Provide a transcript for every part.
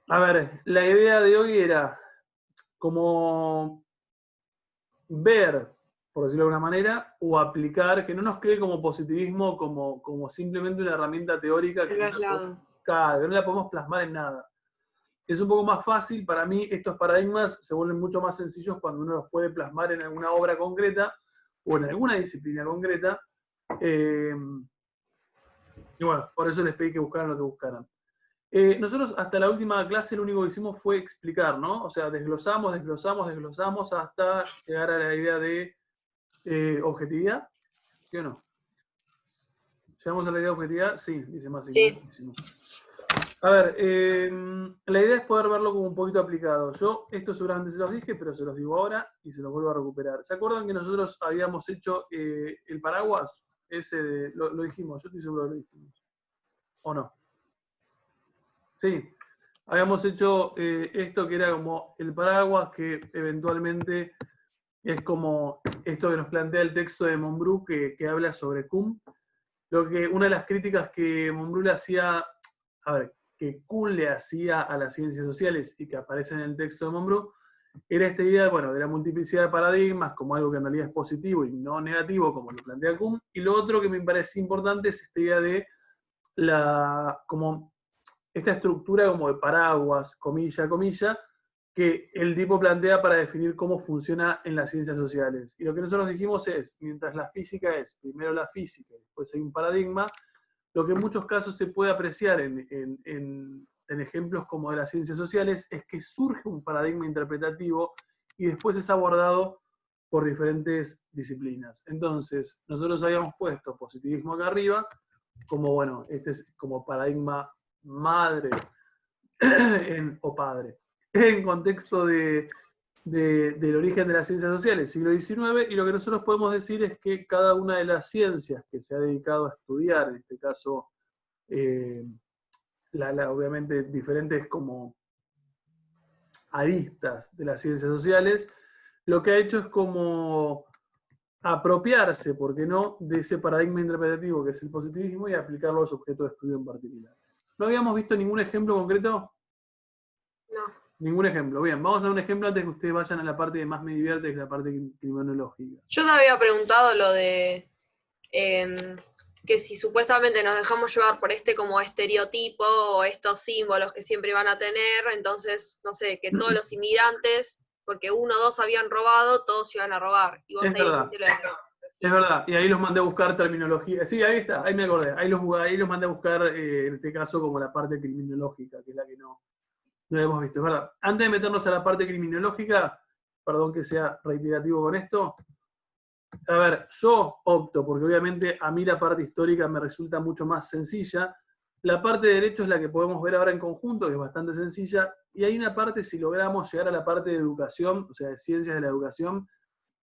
A ver, la idea de hoy era como ver, por decirlo de alguna manera, o aplicar, que no nos quede como positivismo, como simplemente una herramienta teórica que El aislado. no la podemos plasmar en nada. Es un poco más fácil, para mí estos paradigmas se vuelven mucho más sencillos cuando uno los puede plasmar en alguna obra concreta o en alguna disciplina concreta. Eh, y bueno, por eso les pedí que buscaran lo que buscaran. Nosotros hasta la última clase lo único que hicimos fue explicar, ¿no? O sea, desglosamos hasta llegar a la idea de objetividad, ¿sí o no? ¿Llegamos a la idea de objetividad? Sí, dice Máximo, Sí. buenísimo. A ver, la idea es poder verlo como un poquito aplicado. Yo esto seguramente se los dije, pero se los digo ahora y se los vuelvo a recuperar. ¿Se acuerdan que nosotros habíamos hecho el paraguas? Ese de, lo dijimos, yo estoy seguro que lo dijimos. ¿O no? Sí, habíamos hecho esto que era como el paraguas, que eventualmente es como esto que nos plantea el texto de Monbrú que habla sobre Kuhn. Una de las críticas que Monbrú le hacía, a ver, que Kuhn le hacía a las ciencias sociales y que aparece en el texto de Monbrú, era esta idea, bueno, de la multiplicidad de paradigmas como algo que en realidad es positivo y no negativo, como lo plantea Kuhn. Y lo otro que me parece importante es esta idea de como esta estructura como de paraguas, comilla, comilla, que el tipo plantea para definir cómo funciona en las ciencias sociales. Y lo que nosotros dijimos es, mientras la física es primero la física, después hay un paradigma, lo que en muchos casos se puede apreciar en ejemplos como de las ciencias sociales es que surge un paradigma interpretativo y después es abordado por diferentes disciplinas. Entonces, nosotros habíamos puesto positivismo acá arriba, como bueno, este es como paradigma madre o padre, en contexto del origen de las ciencias sociales, siglo XIX, y lo que nosotros podemos decir es que cada una de las ciencias que se ha dedicado a estudiar, en este caso, eh, obviamente diferentes como aristas de las ciencias sociales, lo que ha hecho es como apropiarse, ¿por qué no?, de ese paradigma interpretativo que es el positivismo y aplicarlo a los objetos de estudio en particular. ¿No habíamos visto ningún ejemplo concreto? No. Ningún ejemplo. Bien, vamos a un ejemplo antes que ustedes vayan a la parte que más me divierte, que es la parte criminológica. Yo te había preguntado lo de que si supuestamente nos dejamos llevar por este como estereotipo o estos símbolos que siempre van a tener, entonces, no sé, que todos los inmigrantes, porque uno o dos habían robado, todos iban a robar. Y vos Es ahí verdad, dijiste lo de la es tecnología. verdad. Y ahí los mandé a buscar terminología. Sí, ahí está, ahí me acordé. Ahí los mandé a buscar, en este caso, como la parte criminológica, que es la que no hemos visto. Es verdad. Antes de meternos a la parte criminológica, perdón que sea reiterativo con esto, a ver, yo opto, porque obviamente a mí la parte histórica me resulta mucho más sencilla. La parte de derecho es la que podemos ver ahora en conjunto, que es bastante sencilla. Y hay una parte, si logramos llegar a la parte de educación, o sea, de ciencias de la educación,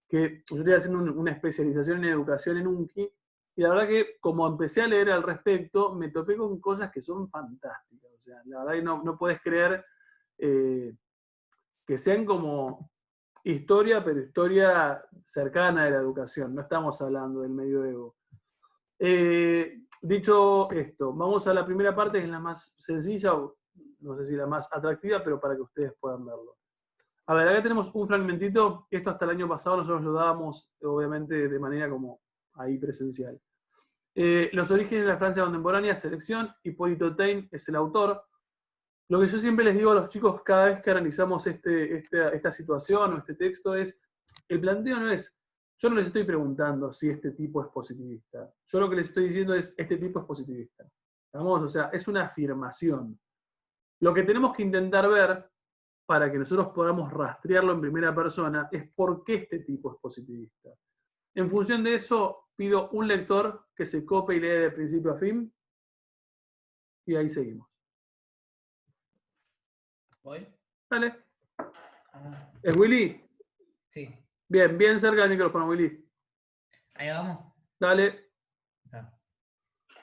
que yo estoy haciendo una especialización en educación en UNCI, y la verdad que como empecé a leer al respecto, me topé con cosas que son fantásticas. O sea, la verdad que no puedes creer eh, que sean como historia, pero historia cercana de la educación. No estamos hablando del medioevo. Dicho esto, vamos a la primera parte, que es la más sencilla, o no sé si la más atractiva, pero para que ustedes puedan verlo. A ver, acá tenemos un fragmentito. Esto hasta el año pasado nosotros lo dábamos, obviamente, de manera como ahí presencial. Los orígenes de la Francia contemporánea, selección. Hipólito Taine es el autor. Lo que yo siempre les digo a los chicos cada vez que analizamos esta situación o este texto es, el planteo no es, yo no les estoy preguntando si este tipo es positivista. Yo lo que les estoy diciendo es, este tipo es positivista. ¿Vamos? O sea, es una afirmación. Lo que tenemos que intentar ver para que nosotros podamos rastrearlo en primera persona es por qué este tipo es positivista. En función de eso, pido un lector que se cope y lea de principio a fin, y ahí seguimos. ¿Voy? Dale. Ah, ¿Es Willy? sí, Bien, bien cerca del micrófono, Willy. ahí vamos. Dale. Está.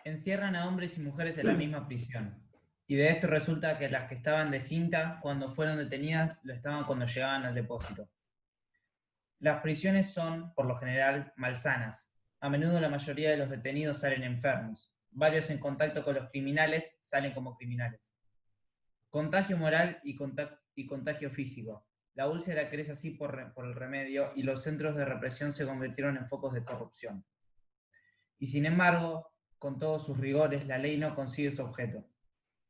Encierran a hombres y mujeres en la misma prisión. Y de esto resulta que las que estaban de cinta cuando fueron detenidas lo estaban cuando llegaban al depósito. Las prisiones son, por lo general, malsanas. A menudo la mayoría de los detenidos salen enfermos. Varios en contacto con los criminales salen como criminales. Contagio moral y contagio físico. La úlcera crece así por el remedio y los centros de represión se convirtieron en focos de corrupción. Y sin embargo, con todos sus rigores, la ley no consigue su objeto.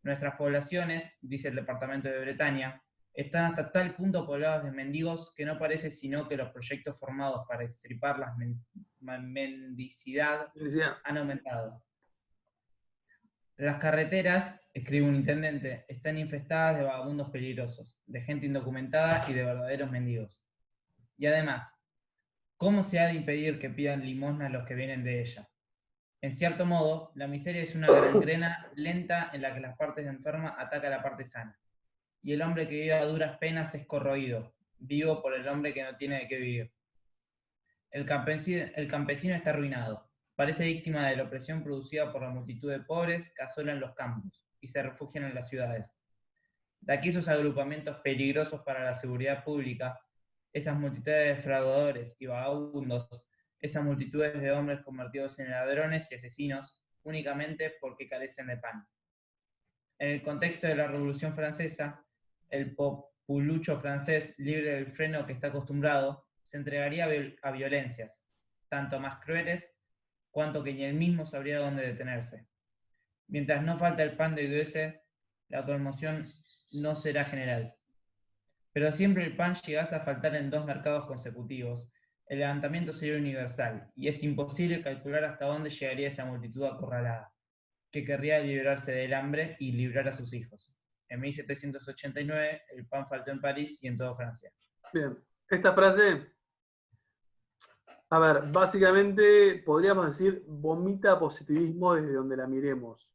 Nuestras poblaciones, dice el Departamento de Bretaña, están hasta tal punto pobladas de mendigos que no parece sino que los proyectos formados para extirpar la mendicidad han aumentado. Las carreteras, escribe un intendente, están infestadas de vagabundos peligrosos, de gente indocumentada y de verdaderos mendigos. Y además, ¿cómo se ha de impedir que pidan limosna a los que vienen de ella? En cierto modo, la miseria es una gangrena lenta en la que la parte enferma ataca a la parte sana. Y el hombre que vive a duras penas es corroído, vivo por el hombre que no tiene de qué vivir. El campesino está arruinado. Parece víctima de la opresión producida por la multitud de pobres que asolan los campos y se refugian en las ciudades. De aquí esos agrupamientos peligrosos para la seguridad pública, esas multitudes de defraudadores y vagabundos, esas multitudes de hombres convertidos en ladrones y asesinos únicamente porque carecen de pan. En el contexto de la Revolución Francesa, el populucho francés, libre del freno que está acostumbrado, se entregaría a violencias, tanto más crueles, cuanto que ni él mismo sabría dónde detenerse. Mientras no falta el pan de Goethe, la conmoción no será general. Pero siempre el pan llegase a faltar en 2 mercados consecutivos, el levantamiento sería universal, y es imposible calcular hasta dónde llegaría esa multitud acorralada, que querría librarse del hambre y librar a sus hijos. En 1789, el pan faltó en París y en toda Francia. Bien, esta frase, a ver, básicamente podríamos decir, vomita positivismo desde donde la miremos.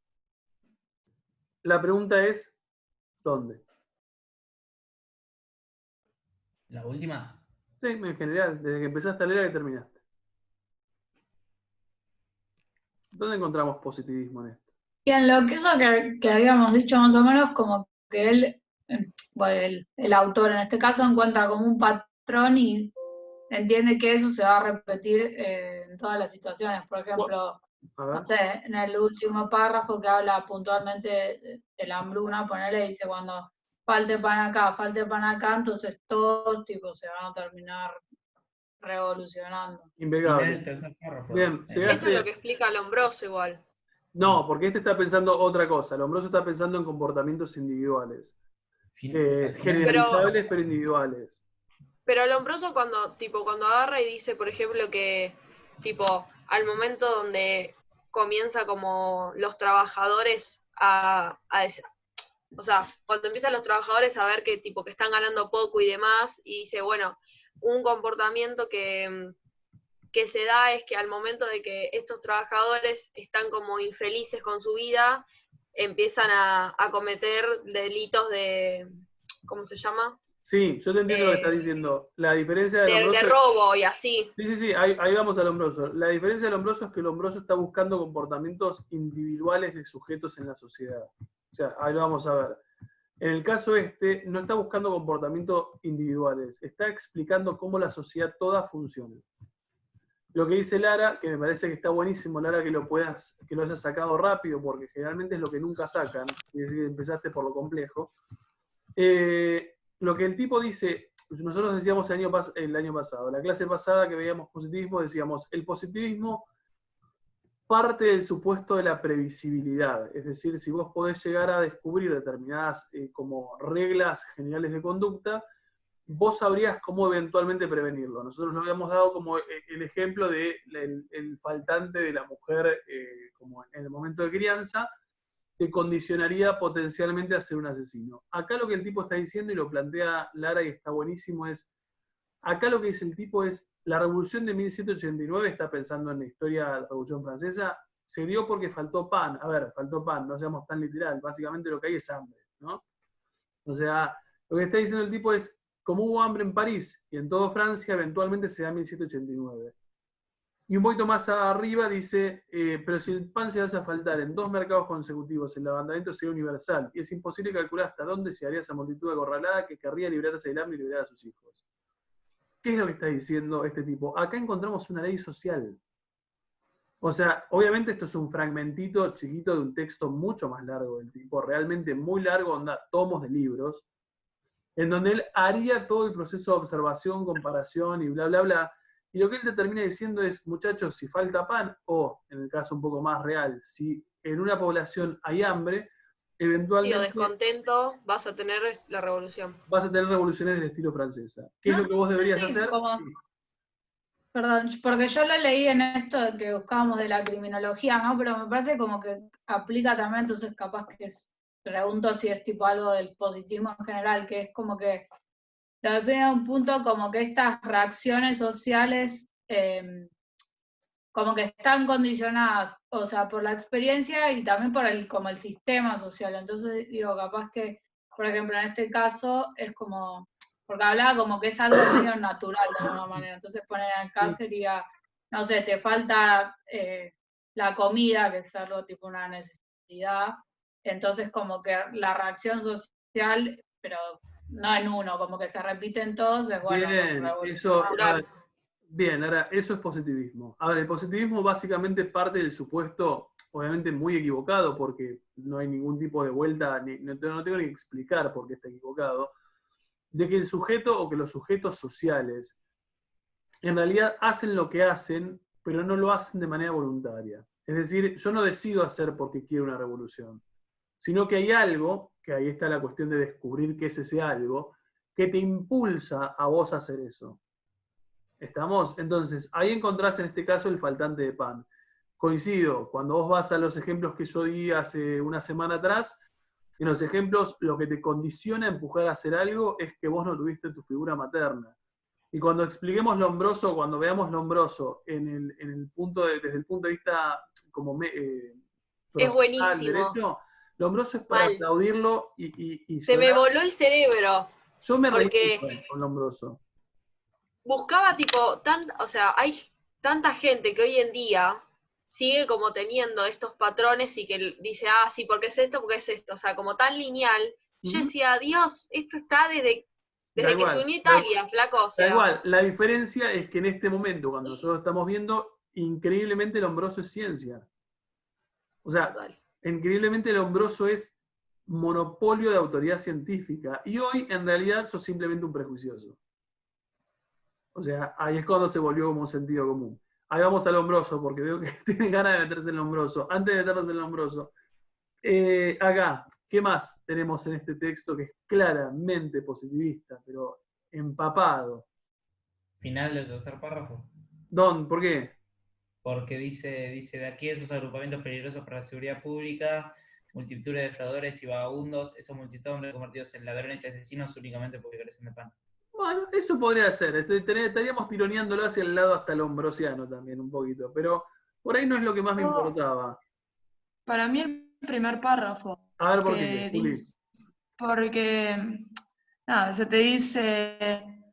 La pregunta es, ¿dónde? ¿La última? Sí, en general, desde que empezaste a leer a que terminaste. ¿Dónde encontramos positivismo en esto? Y en lo que eso que habíamos dicho más o menos, como que él, bueno, el autor en este caso, encuentra como un patrón y entiende que eso se va a repetir en todas las situaciones. Por ejemplo, no sé, en el último párrafo que habla puntualmente de la hambruna, ponele, dice cuando falte pan acá, entonces todos tipo se van a terminar revolucionando. Impecable. Bien, eso es lo que explica Lombroso igual. No, porque este está pensando otra cosa. Lombroso está pensando en comportamientos individuales. Generalizables, pero individuales. Pero Lombroso cuando agarra y dice, por ejemplo, que tipo al momento donde comienza como los trabajadores o sea, cuando empiezan los trabajadores a ver que tipo que están ganando poco y demás, y dice, bueno, un comportamiento que se da es que al momento de que estos trabajadores están como infelices con su vida, empiezan a cometer delitos de, ¿cómo se llama? Sí, yo te entiendo lo que estás diciendo. La diferencia de Lombroso... De robo y así. Sí, ahí vamos a Lombroso. La diferencia de Lombroso es que Lombroso está buscando comportamientos individuales de sujetos en la sociedad. O sea, ahí lo vamos a ver. En el caso este, no está buscando comportamientos individuales, está explicando cómo la sociedad toda funciona. Lo que dice Lara, que me parece que está buenísimo, Lara, que lo hayas sacado rápido, porque generalmente es lo que nunca sacan, y decir que empezaste por lo complejo. Lo que el tipo dice, nosotros decíamos el año pasado, la clase pasada que veíamos positivismo, decíamos, el positivismo parte del supuesto de la previsibilidad, es decir, si vos podés llegar a descubrir determinadas como reglas generales de conducta, vos sabrías cómo eventualmente prevenirlo. Nosotros lo habíamos dado como el ejemplo del faltante de la mujer como en el momento de crianza, que condicionaría potencialmente a ser un asesino. Acá lo que el tipo está diciendo, y lo plantea Lara y está buenísimo, es, acá lo que dice el tipo es, la revolución de 1789, está pensando en la historia de la Revolución Francesa, se dio porque faltó pan. A ver, faltó pan, no seamos tan literal, básicamente lo que hay es hambre, ¿no? O sea, lo que está diciendo el tipo es, como hubo hambre en París y en toda Francia, eventualmente se da 1789. Y un poquito más arriba dice, pero si el pan se hace a faltar en 2 mercados consecutivos, el levantamiento sería universal, y es imposible calcular hasta dónde llegaría esa multitud acorralada que querría librarse del hambre y liberar a sus hijos. ¿Qué es lo que está diciendo este tipo? Acá encontramos una ley social. O sea, obviamente esto es un fragmentito chiquito de un texto mucho más largo del tipo, realmente muy largo, onda, tomos de libros, en donde él haría todo el proceso de observación, comparación y bla, bla, bla. Y lo que él te termina diciendo es, muchachos, si falta pan, o en el caso un poco más real, si en una población hay hambre, Sí, o eventualmente descontento, vas a tener la revolución. vas a tener revoluciones del estilo francesa. ¿Qué es No lo que vos deberías sé si hacer? como- Perdón, porque yo lo leí en esto de que buscábamos de la criminología, ¿no? Pero me parece como que aplica también, entonces capaz que pregunto si es tipo algo del positivismo en general, que es como que lo define a un punto como que estas reacciones sociales como que están condicionadas, o sea, por la experiencia y también por como el sistema social. Entonces digo, capaz que, por ejemplo, en este caso es como, porque hablaba como que es algo medio natural de alguna manera. Entonces poner acá sería, no sé, te falta la comida, que es algo tipo una necesidad. Entonces como que la reacción social, pero no en uno, como que se repiten todos, es bueno, Bien, eso, Natural. a ver, bien, ahora, eso es positivismo. A ver, el positivismo básicamente parte del supuesto, obviamente muy equivocado, porque no hay ningún tipo de vuelta, no tengo ni que explicar por qué está equivocado, de que el sujeto o que los sujetos sociales en realidad hacen lo que hacen, pero no lo hacen de manera voluntaria. Es decir, yo no decido hacer porque quiero una revolución, sino que hay algo, que ahí está la cuestión de descubrir qué es ese algo, que te impulsa a vos a hacer eso. ¿Estamos? Entonces, ahí encontrás en este caso el faltante de pan. Coincido, cuando vos vas a los ejemplos que yo di hace una semana atrás, en los ejemplos lo que te condiciona a empujar a hacer algo es que vos no tuviste tu figura materna. Y cuando expliquemos Lombroso, cuando veamos Lombroso desde el punto de vista como Es procesal, buenísimo. derecho, Lombroso es para Mal. aplaudirlo y Se me llorar. voló el cerebro, Yo me reí porque mucho con Lombroso. buscaba tipo, o sea, hay tanta gente que hoy en día sigue como teniendo estos patrones y que dice, ah, sí, porque es esto, porque es esto, o sea, como tan lineal. Yo decía, Dios, esto está desde Tal que se cual, unió Italia, flaco, o tal sea, cual. La diferencia es que en este momento, cuando nosotros estamos viendo, increíblemente Lombroso es ciencia. O sea, total. increíblemente Lombroso es monopolio de autoridad científica. Y hoy, en realidad, sos simplemente un prejuicioso. O sea, ahí es cuando se volvió como un sentido común. Ahí vamos al Lombroso, porque veo que tienen ganas de meterse en Lombroso. Antes de meternos en Lombroso, acá, ¿qué más tenemos en este texto que es claramente positivista, pero empapado? Final del tercer párrafo. Don, ¿por qué? Porque dice de aquí esos agrupamientos peligrosos para la seguridad pública, multitud de defraudadores y vagabundos, esos multitud de hombres convertidos en ladrones y asesinos únicamente porque carecen de pan. Bueno, eso podría ser. Estaríamos tironeándolo hacia el lado hasta lombrosiano también un poquito, pero por ahí no es lo que más me importaba. Para mí el primer párrafo, A ver por qué, que Juli. dice, porque nada, se te dice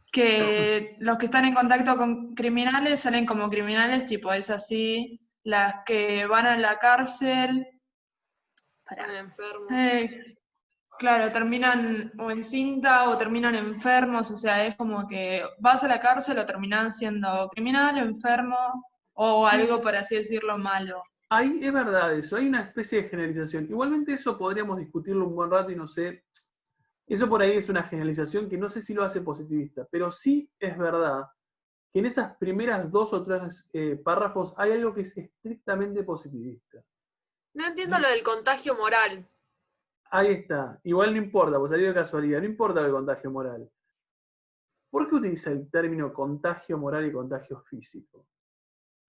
que los que están en contacto con criminales salen como criminales, tipo, es así, las que van a la cárcel, Están enfermos. claro, terminan o en cinta o terminan enfermos, o sea, es como que vas a la cárcel o terminan siendo criminal, enfermo o algo, por así decirlo, malo. Ahí es verdad eso, hay una especie de generalización. Igualmente eso podríamos discutirlo un buen rato y no sé, eso por ahí es una generalización que no sé si lo hace positivista, pero sí es verdad que en esas primeras 2 o 3 párrafos hay algo que es estrictamente positivista. No entiendo lo del contagio moral. Ahí está, igual no importa, pues salió de casualidad, no importa el contagio moral. ¿Por qué utiliza el término contagio moral y contagio físico?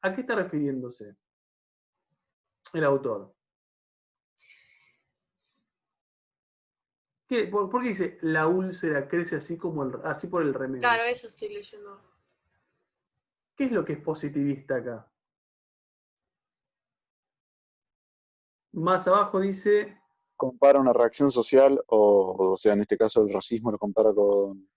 ¿A qué está refiriéndose el autor? ¿Por qué dice la úlcera crece así así por el remedio? Claro, eso estoy leyendo. ¿Qué es lo que es positivista acá? Más abajo dice, Compara una reacción social, o sea, en este caso el racismo lo compara con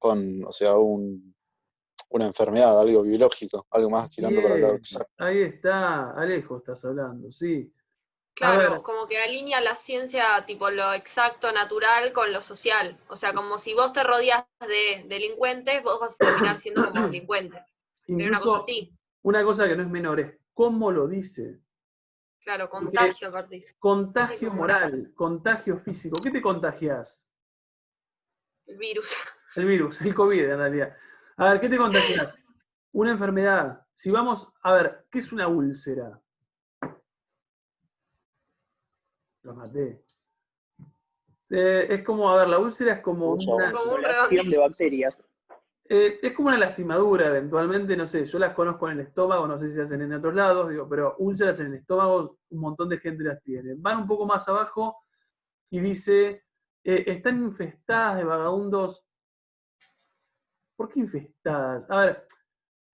o sea, una enfermedad, algo biológico, algo más tirando para el lado bien, exacto. ahí está, Alejo estás hablando, sí. A Claro, ver, como que alinea la ciencia, tipo lo exacto, natural, con lo social. O sea, como si vos te rodeas de delincuentes, vos vas a terminar siendo como delincuente. Sería una cosa incluso, así. Una cosa que no es menor es cómo lo dice. Claro, contagio, aparte dice. Contagio Físico, moral, contagio físico. ¿Qué te contagias? El virus. El virus, el COVID en realidad. A ver, ¿qué te contagias? Una enfermedad. Si vamos, a ver, ¿qué es una úlcera? Los maté. Es como, a ver, la úlcera es como una... Como un acumulación de bacterias. Es como una lastimadura, eventualmente, no sé, yo las conozco en el estómago, no sé si se hacen en otros lados, digo, pero úlceras en el estómago, un montón de gente las tiene. Van un poco más abajo y dice, están infestadas de vagabundos. ¿Por qué infestadas? A ver,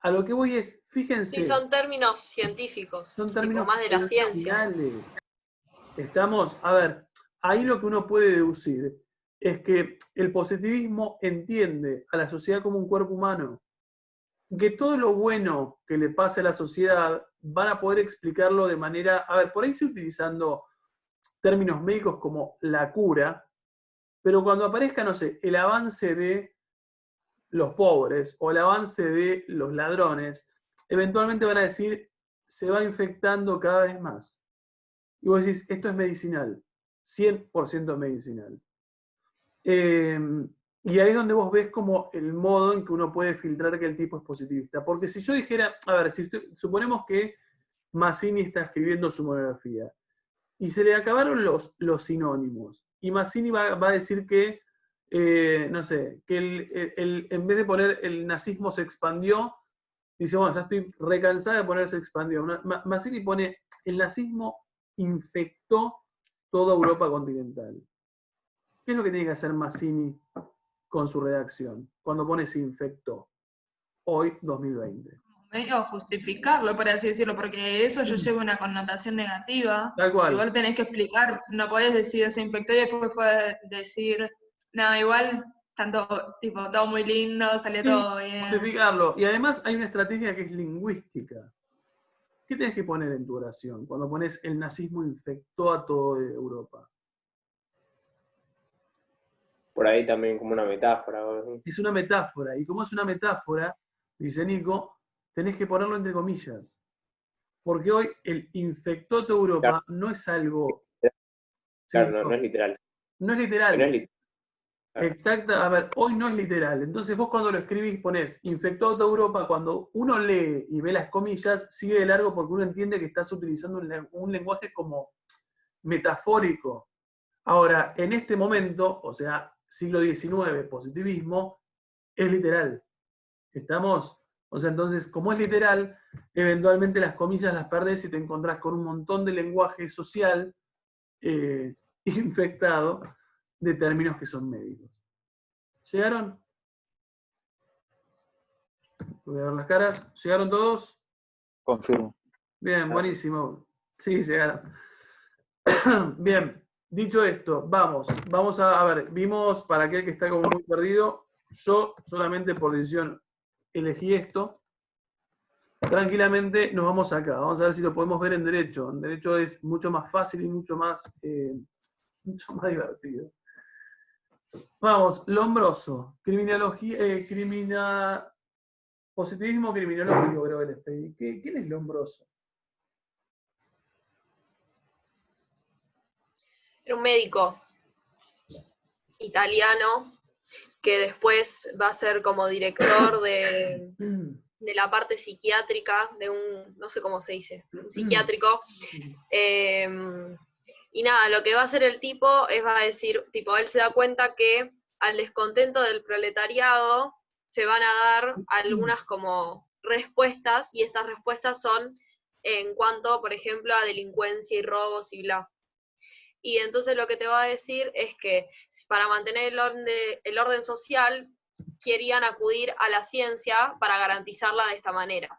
a lo que voy es, fíjense. Sí, son términos científicos, Son tipo términos más de la ciencia. profesionales. Estamos, a ver, ahí lo que uno puede deducir es que el positivismo entiende a la sociedad como un cuerpo humano, que todo lo bueno que le pase a la sociedad van a poder explicarlo de manera, a ver, por ahí sí utilizando términos médicos como la cura, pero cuando aparezca, no sé, el avance de los pobres o el avance de los ladrones, eventualmente van a decir, se va infectando cada vez más. Y vos decís, esto es medicinal, 100% medicinal. Y ahí es donde vos ves como el modo en que uno puede filtrar que el tipo es positivista. Porque si yo dijera, a ver, suponemos que Mazzini está escribiendo su monografía y se le acabaron los sinónimos. Y Mazzini va a decir que, no sé, que en vez de poner el nazismo se expandió, dice, bueno, ya estoy recansada de poner se expandió. Mazzini pone, el nazismo infectó toda Europa continental. ¿Qué es lo que tiene que hacer Mazzini con su redacción cuando pone se infectó? Hoy, 2020. Medio justificarlo, por así decirlo, porque eso ya lleva una connotación negativa. Tal cual. Igual tenés que explicar, no podés decir se infectó y después podés decir, no, igual tanto, tipo, todo muy lindo, salió Sí, todo bien. justificarlo. Y además hay una estrategia que es lingüística. ¿Qué tenés que poner en tu oración cuando pones el nazismo infectó a toda Europa? Por ahí también como una metáfora. Es una metáfora. Y como es una metáfora, dice Nico, tenés que ponerlo entre comillas. Porque hoy el infectó a toda Europa no es algo... Claro, no es literal. No es literal. No es literal. Claro. Exacto, a ver, hoy no es literal. Entonces vos cuando lo escribís ponés infectó a toda Europa, cuando uno lee y ve las comillas, sigue de largo porque uno entiende que estás utilizando un lenguaje como metafórico. Ahora, en este momento, o sea, siglo XIX, positivismo, es literal. ¿Estamos? O sea, entonces, como es literal, eventualmente las comillas las perdés y te encontrás con un montón de lenguaje social infectado de términos que son médicos. ¿Llegaron? Voy a ver las caras. ¿Llegaron todos? Confirmo. Bien, buenísimo. Sí, llegaron. Bien, dicho esto, vamos a ver, vimos para aquel que está como muy perdido, yo solamente por decisión elegí esto. Tranquilamente nos vamos acá, vamos a ver si lo podemos ver en derecho. En derecho es mucho más fácil y mucho más divertido. Vamos, Lombroso, criminología, positivismo criminológico, creo que les pedí. ¿Quién es Lombroso? Era un médico italiano que después va a ser como director de la parte psiquiátrica de un, no sé cómo se dice, un psiquiátrico. Y nada, lo que va a hacer el tipo es, va a decir, tipo, él se da cuenta que al descontento del proletariado se van a dar algunas como respuestas, y estas respuestas son en cuanto, por ejemplo, a delincuencia y robos y bla. Y entonces lo que te va a decir es que para mantener el orden social querían acudir a la ciencia para garantizarla de esta manera.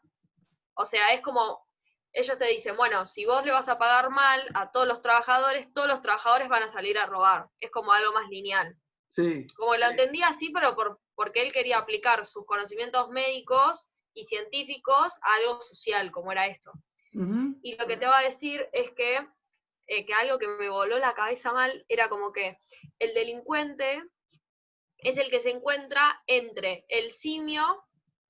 O sea, es como, ellos te dicen, bueno, si vos le vas a pagar mal a todos los trabajadores van a salir a robar. Es como algo más lineal. Sí. Como lo entendía así, pero porque él quería aplicar sus conocimientos médicos y científicos a algo social, como era esto. Y lo que te va a decir es que algo que me voló la cabeza mal era como que el delincuente es el que se encuentra entre el simio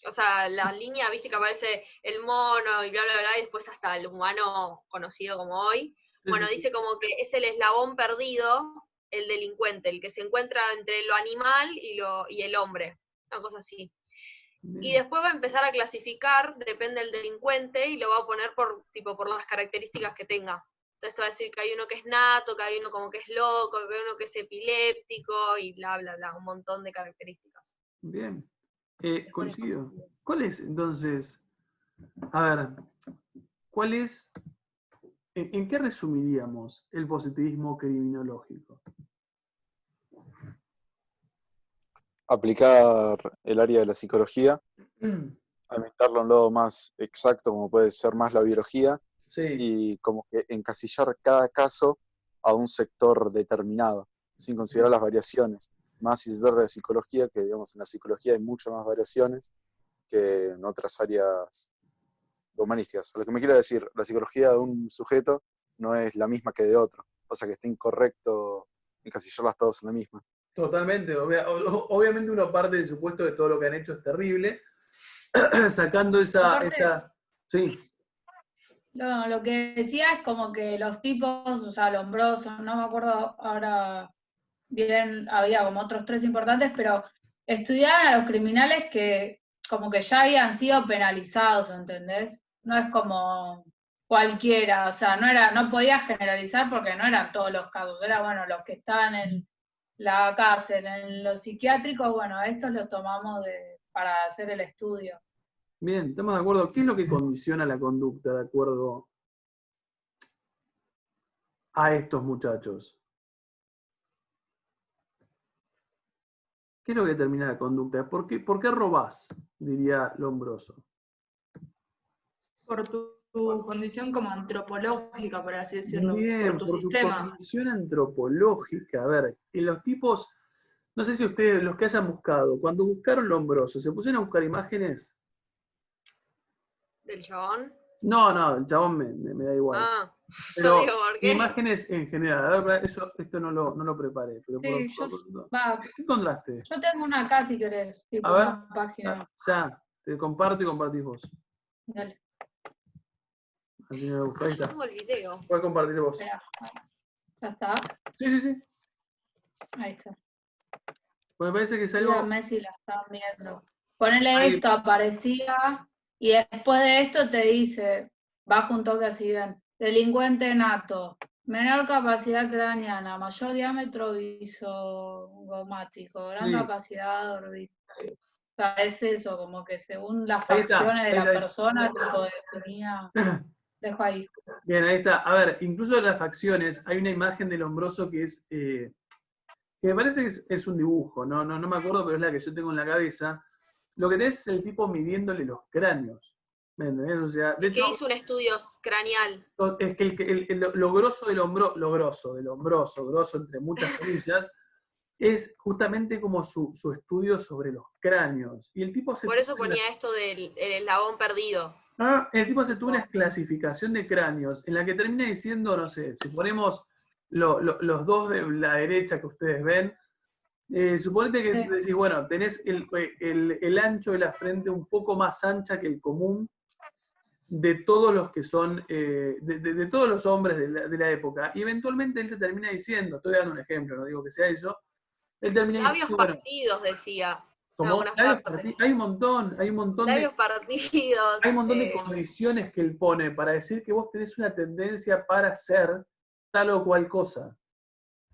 o sea, la línea, viste que aparece el mono y bla, bla, bla, y después hasta el humano conocido como hoy. Sí, Bueno, sí, sí. dice como que es el eslabón perdido, el delincuente, el que se encuentra entre lo animal y el hombre, una cosa así. Y Bien. después va a empezar a clasificar, depende del delincuente, y lo va a poner por las características que tenga. Entonces te va a decir que hay uno que es nato, que hay uno como que es loco, que hay uno que es epiléptico, y bla, bla, bla, un montón de características. Bien. Coincido. ¿Cuál es entonces? A ver, ¿cuál es? ¿En qué resumiríamos el positivismo criminológico? Aplicar el área de la psicología, aumentarlo a un lado más exacto, como puede ser más la biología, Sí, y como que encasillar cada caso a un sector determinado, sin considerar las variaciones. Más si se trata de psicología, que digamos en la psicología hay muchas más variaciones que en otras áreas humanísticas. Lo que me quiero decir, la psicología de un sujeto no es la misma que de otro, o sea que está incorrecto encasillarlas todos en la misma. totalmente. Obviamente uno parte del supuesto de todo lo que han hecho es terrible, sacando Aparte, Sí, no, lo que decía es como que los tipos, o sea, Lombroso, no me acuerdo ahora bien, había como otros 3 importantes, pero estudiaban a los criminales que como que ya habían sido penalizados, ¿entendés? No es como cualquiera, o sea, no podía generalizar porque no eran todos los casos, era bueno, los que estaban en la cárcel, en los psiquiátricos, bueno, estos los tomamos para hacer el estudio. bien, estamos de acuerdo. ¿Qué es lo que condiciona la conducta de acuerdo a estos muchachos? ¿Qué es lo que determina la conducta? ¿Por qué robás? Diría Lombroso. Por tu condición como antropológica, por así decirlo, Bien, por tu por su sistema. condición antropológica. A ver, y los tipos, no sé si ustedes, los que hayan buscado, cuando buscaron Lombroso, ¿se pusieron a buscar imágenes? ¿Del chabón? No, el chabón me da igual. Ah, no Pero digo por qué. imágenes en general. A ver, esto no lo preparé. Pero Sí, ¿qué encontraste? yo tengo una acá si querés, tipo A ver, una página. ya, te comparto y compartís vos. Dale, Así me busca. Ahí Yo está. tengo el video. Puedes compartir vos. espera. Ya está, Sí. ahí está. Pues me parece que es algo. Díganme si la están viendo. Ponele Ahí. esto, aparecía, y después de esto te dice, bajo un toque así, ven, delincuente nato, menor capacidad craneana, mayor diámetro visogomático, gran Sí. capacidad orbital. O sea, es eso, como que según las Ahí está, facciones de ahí la está. persona, tipo definía, dejo ahí. Bien, ahí está. A ver, incluso en las facciones hay una imagen del Lombroso que es. Que me parece que es un dibujo, no me acuerdo, pero es la que yo tengo en la cabeza. Lo que tenés es el tipo midiéndole los cráneos. ¿Me entendés? O sea, de Es hecho, que hizo un estudio craneal. es que lo grosso del hombroso, grosso entre muchas comillas, es justamente como su estudio sobre los cráneos. Y el tipo hace Por eso ponía esto del el eslabón perdido. el tipo hace toda una clasificación de cráneos en la que termina diciendo, no sé, si ponemos los dos de la derecha que ustedes ven, suponete que Sí. decís, bueno, tenés el ancho de la frente un poco más ancha que el común de todos los que son, de todos los hombres de la época. Y eventualmente él te termina diciendo, estoy dando un ejemplo, no digo que sea eso, él termina Labios diciendo, bueno, partidos, decía. En como algunas partes. hay un montón Labios partidos. hay un montón de condiciones que él pone para decir que vos tenés una tendencia para hacer tal o cual cosa.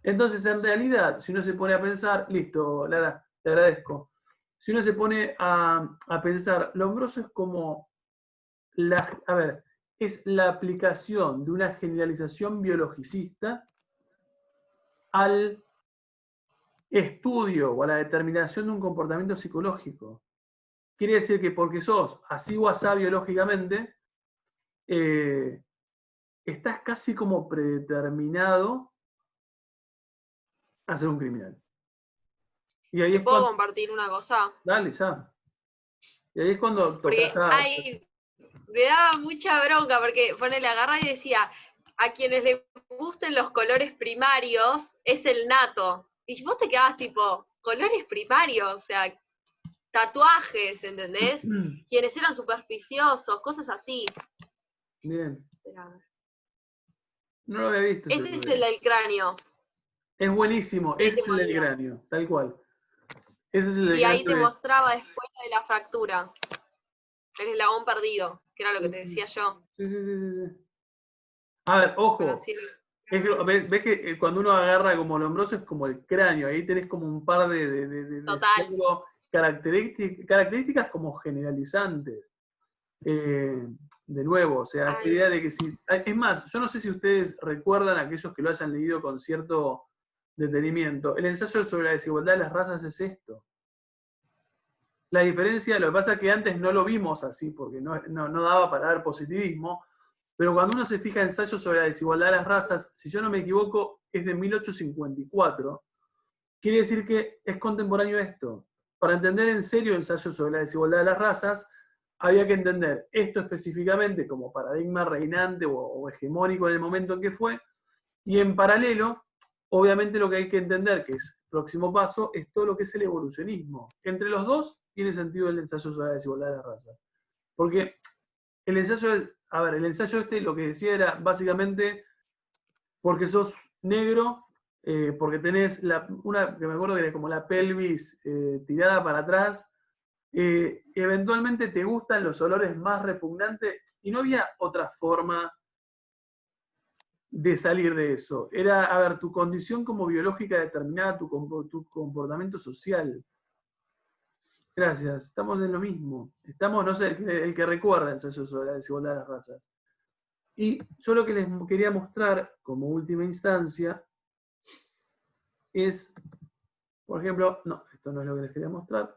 Entonces, en realidad, si uno se pone a pensar, listo, Lara, te agradezco. Si uno se pone a pensar, Lombroso es como es la aplicación de una generalización biologicista al estudio o a la determinación de un comportamiento psicológico. Quiere decir que porque sos así o asá biológicamente, estás casi como predeterminado a ser un criminal. Y ahí ¿Te es puedo cuando. compartir una cosa? Dale, ya. Y ahí es cuando Porque tocas a. me daba mucha bronca, porque ponele, agarra y decía, a quienes les gusten los colores primarios, es el nato. Y vos te quedabas tipo, colores primarios, o sea, tatuajes, ¿entendés? Quienes eran supersticiosos, cosas así. Bien. Espera. No lo había visto. ese Este es video. el del cráneo. Es buenísimo. Sí, Ese es te el del ponía. cráneo, tal cual. Ese es el del Y ahí te cráneo. mostraba después de la fractura. El eslabón perdido, que era lo que te decía yo. Sí. A ver, ojo. Bueno, sí. ¿Ves que cuando uno agarra como el hombroso es como el cráneo? Ahí tenés como un par Total. características como generalizantes. De nuevo, o sea, esta Ay. idea de que si... Es más, yo no sé si ustedes recuerdan, aquellos que lo hayan leído con cierto detenimiento, el ensayo sobre la desigualdad de las razas es esto. La diferencia, lo que pasa es que antes no lo vimos así, porque no daba para dar positivismo, pero cuando uno se fija en ensayos sobre la desigualdad de las razas, si yo no me equivoco, es de 1854, quiere decir que es contemporáneo esto. Para entender en serio ensayos sobre la desigualdad de las razas, había que entender esto específicamente como paradigma reinante o hegemónico en el momento en que fue, y en paralelo, obviamente lo que hay que entender, que es el próximo paso, es todo lo que es el evolucionismo. Entre los dos tiene sentido el ensayo sobre la desigualdad de las razas. Porque el ensayo este lo que decía era básicamente porque sos negro, porque tenés una que me acuerdo que era como la pelvis tirada para atrás, eventualmente te gustan los olores más repugnantes y no había otra forma de salir de eso. Era, a ver, tu condición como biológica determinada tu comportamiento social. Gracias, estamos en lo mismo. Estamos, no sé, el que recuerda el ensayo sobre la desigualdad de las razas. Y yo lo que les quería mostrar como última instancia es, por ejemplo, no, esto no es lo que les quería mostrar.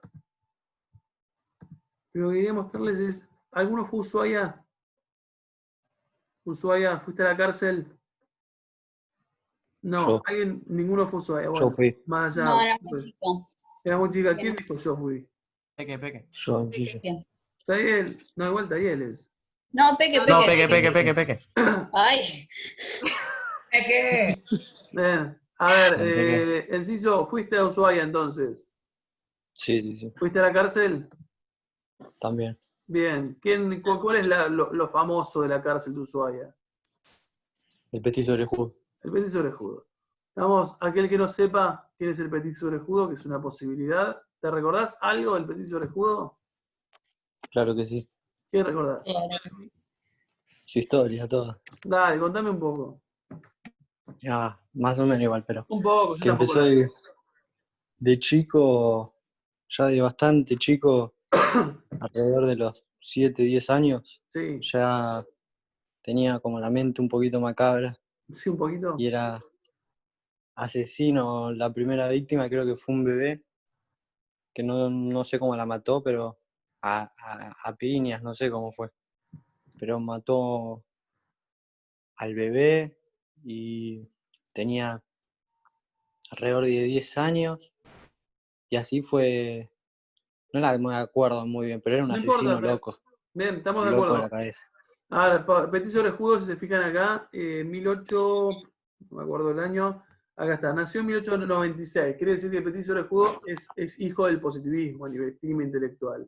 Lo que quería mostrarles es, ¿alguno fue Ushuaia? Ushuaia, ¿fuiste a la cárcel? No, Yo. ninguno fue Ushuaia. Bueno, Yo fui. más allá. No, era muy Pues, chico. era muy chica. Sí, ¿Quién no. dijo yo fui? Peque. Yo en Filla. Bien. Tayel. No, igual Tayel es. No, Peque. No, Peque. Ay, Peque. Bien. A ver, Bien, Peque. Enciso, ¿fuiste a Ushuaia entonces? Sí. ¿Fuiste a la cárcel? También. Bien. ¿Cuál es lo famoso de la cárcel de Ushuaia? El petiso orejudo. El petiso orejudo. Vamos, aquel que no sepa quién es el petiso orejudo, que es una posibilidad. ¿Te recordás algo del petiso orejudo? Claro que sí. ¿Qué recordás? Su historia, toda. Dale, contame un poco. Ya, más o menos igual, pero. Un poco, yo Que tampoco empezó de chico, ya de bastante chico, alrededor de los 7, 10 años, Sí, ya tenía como la mente un poquito macabra sí, un poquito. y era asesino. La primera víctima creo que fue un bebé, que no sé cómo la mató, pero a piñas, no sé cómo fue. Pero mató al bebé y tenía alrededor de 10 años y así fue. No me acuerdo muy bien, pero era un No asesino importa, pero... loco, Bien, estamos de loco de la acuerdo. cabeza. Ahora, petiso orejudo, si se fijan acá, 18, no me acuerdo el año, acá está, nació en 1896. Quiere decir que petiso orejudo es hijo del positivismo a nivel clima intelectual.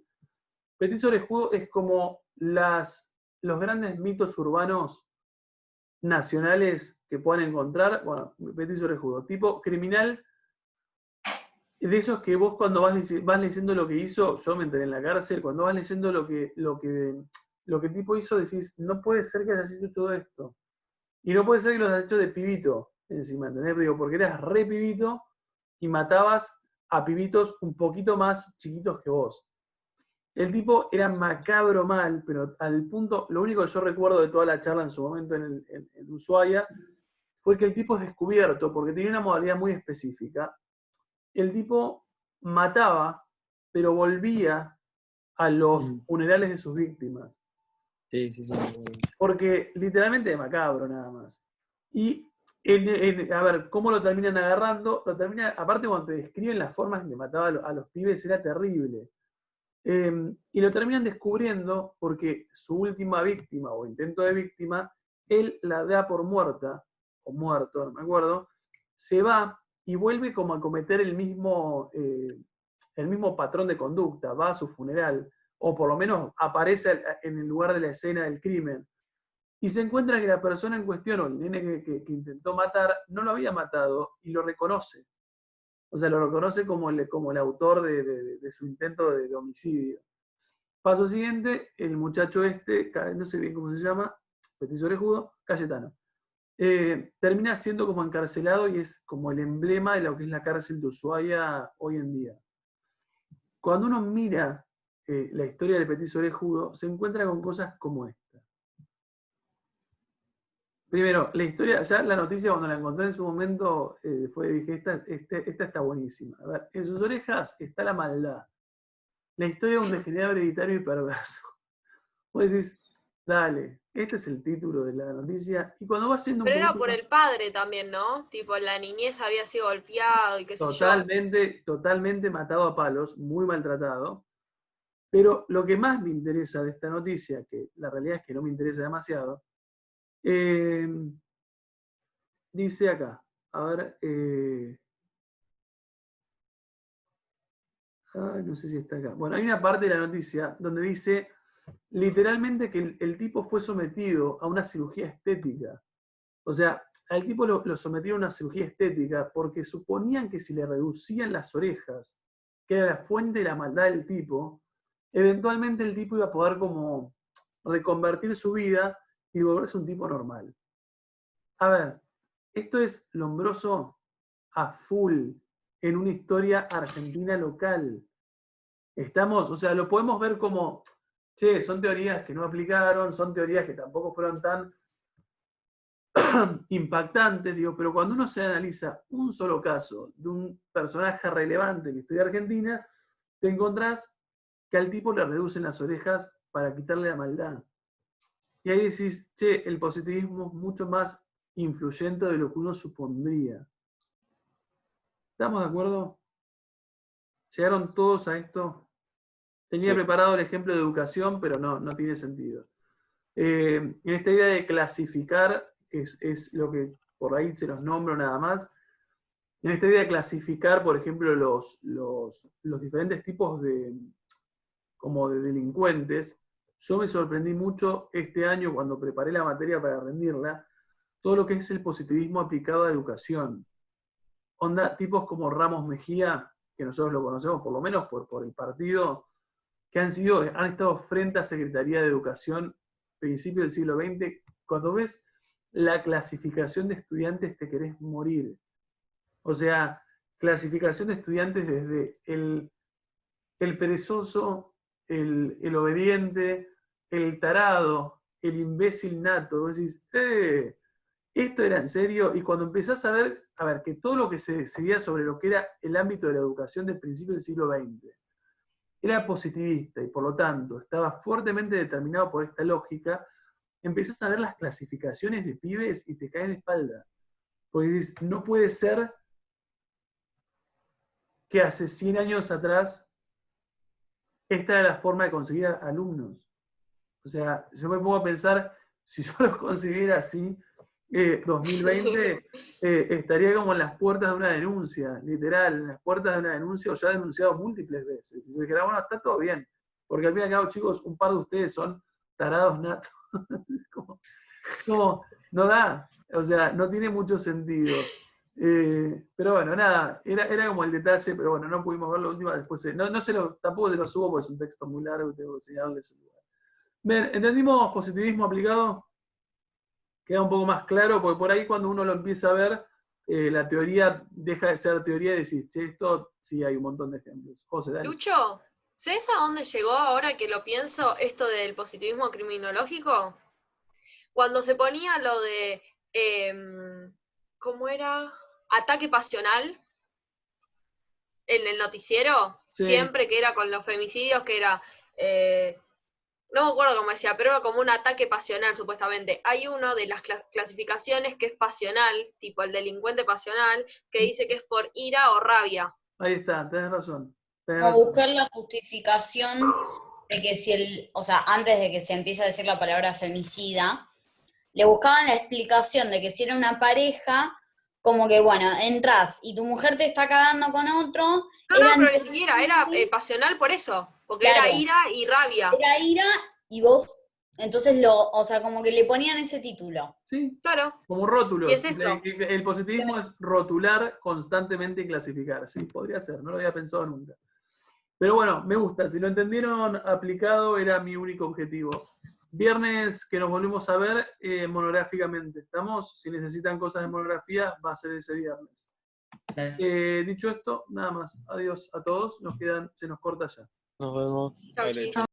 Petiso orejudo es como los grandes mitos urbanos nacionales que puedan encontrar. Bueno, petiso orejudo, tipo criminal, de esos que vos cuando vas leyendo lo que hizo, yo me enteré en la cárcel, cuando vas leyendo lo que el tipo hizo, decís, no puede ser que hayas hecho todo esto. Y no puede ser que lo hayas hecho de pibito, encima, ¿entendés? Digo, porque eras re pibito y matabas a pibitos un poquito más chiquitos que vos. El tipo era macabro mal, pero al punto, lo único que yo recuerdo de toda la charla en su momento en Ushuaia, fue que el tipo es descubierto, porque tenía una modalidad muy específica. El tipo mataba, pero volvía a los funerales de sus víctimas. Sí. Porque literalmente es macabro nada más. Y a ver, ¿cómo lo terminan agarrando? Aparte cuando te describen las formas en que mataba a los pibes, era terrible. Y lo terminan descubriendo porque su última víctima o intento de víctima, él la da por muerta, o muerto, no me acuerdo, se va y vuelve como a cometer el mismo el mismo patrón de conducta, va a su funeral, o por lo menos aparece en el lugar de la escena del crimen, y se encuentra que la persona en cuestión, o el nene que intentó matar, no lo había matado, y lo reconoce. O sea, lo reconoce como el autor de su intento de homicidio. Paso siguiente, el muchacho no sé bien cómo se llama, petiso orejudo, Cayetano. Termina siendo como encarcelado y es como el emblema de lo que es la cárcel de Ushuaia hoy en día. Cuando uno mira la historia del petiso orejudo, se encuentra con cosas como esta. Primero, la historia, ya la noticia cuando la encontré en su momento, dije, esta está buenísima. A ver, en sus orejas está la maldad. La historia de un degenerado hereditario y perverso. Vos decís, dale, este es el título de la noticia, y cuando vas siendo un Pero era poquito por más- el padre también, ¿no? Tipo, en la niñez había sido golpeado y qué sé yo. totalmente matado a palos, muy maltratado. Pero lo que más me interesa de esta noticia, que la realidad es que no me interesa demasiado, dice acá, a ver, no sé si está acá. Bueno, hay una parte de la noticia donde dice literalmente que el tipo fue sometido a una cirugía estética. O sea, al tipo lo sometieron a una cirugía estética porque suponían que si le reducían las orejas, que era la fuente de la maldad del tipo, eventualmente el tipo iba a poder como reconvertir su vida y volverse un tipo normal. A ver, esto es Lombroso a full en una historia argentina local. Estamos, o sea, lo podemos ver como, che, son teorías que no aplicaron, son teorías que tampoco fueron tan impactantes, digo, pero cuando uno se analiza un solo caso de un personaje relevante en la historia argentina, te encontrás que al tipo le reducen las orejas para quitarle la maldad. Y ahí decís, che, el positivismo es mucho más influyente de lo que uno supondría. ¿Estamos de acuerdo? ¿Llegaron todos a esto? Tenía Sí. preparado el ejemplo de educación, pero no tiene sentido. En esta idea de clasificar, que es lo que por ahí se los nombro nada más, en esta idea de clasificar, por ejemplo, los diferentes tipos como de delincuentes, yo me sorprendí mucho este año cuando preparé la materia para rendirla, todo lo que es el positivismo aplicado a educación. Onda, tipos como Ramos Mejía, que nosotros lo conocemos por lo menos por el partido, que han estado frente a Secretaría de Educación principios del siglo XX. Cuando ves la clasificación de estudiantes te querés morir. O sea, clasificación de estudiantes desde el perezoso, el obediente, el tarado, el imbécil nato. Vos decís, esto era en serio. Y cuando empezás a ver que todo lo que se decía sobre lo que era el ámbito de la educación del principio del siglo XX era positivista y por lo tanto estaba fuertemente determinado por esta lógica, empezás a ver las clasificaciones de pibes y te caes de espalda. Porque dices, no puede ser que hace 100 años atrás esta era la forma de conseguir alumnos. O sea, yo me pongo a pensar, si yo los consiguiera así, 2020 estaría como en las puertas de una denuncia, literal, en las puertas de una denuncia, o ya he denunciado múltiples veces. Y yo dijera, bueno, está todo bien, porque al fin y al cabo, chicos, un par de ustedes son tarados natos. No da, o sea, no tiene mucho sentido. Pero bueno, nada, era como el detalle, pero bueno, no pudimos ver la última, después tampoco se lo subo porque es un texto muy largo y tengo que enseñarles el lugar. Bien, ¿entendimos positivismo aplicado? Queda un poco más claro, porque por ahí cuando uno lo empieza a ver, la teoría deja de ser teoría y decís, che, esto sí hay un montón de ejemplos. José, dale. Lucho, ¿sabes a dónde llegó ahora que lo pienso esto del positivismo criminológico? Cuando se ponía lo de, ¿cómo era? Ataque pasional en el noticiero, Sí. siempre que era con los femicidios, que era, no me acuerdo cómo decía, pero era como un ataque pasional supuestamente. Hay uno de las clasificaciones que es pasional, tipo el delincuente pasional, que dice que es por ira o rabia. Ahí está, tenés razón. Como buscar la justificación de que si o sea, antes de que se empiece a decir la palabra femicida, le buscaban la explicación de que si era una pareja, como que, bueno, entras y tu mujer te está cagando con otro. No, pero ni siquiera, era pasional por eso, porque Claro. era ira y rabia. Era ira y vos, entonces o sea, como que le ponían ese título. Sí, Claro. como rótulos. ¿Y es esto? El positivismo es rotular constantemente y clasificar. Sí, podría ser, no lo había pensado nunca. Pero bueno, me gusta. Si lo entendieron aplicado, era mi único objetivo. Viernes que nos volvemos a ver monográficamente. ¿Estamos? Si necesitan cosas de monografía, va a ser ese viernes. Dale. Dicho esto, nada más. Adiós a todos. Se nos corta ya. Nos vemos. Chau, Dale, chis. chau.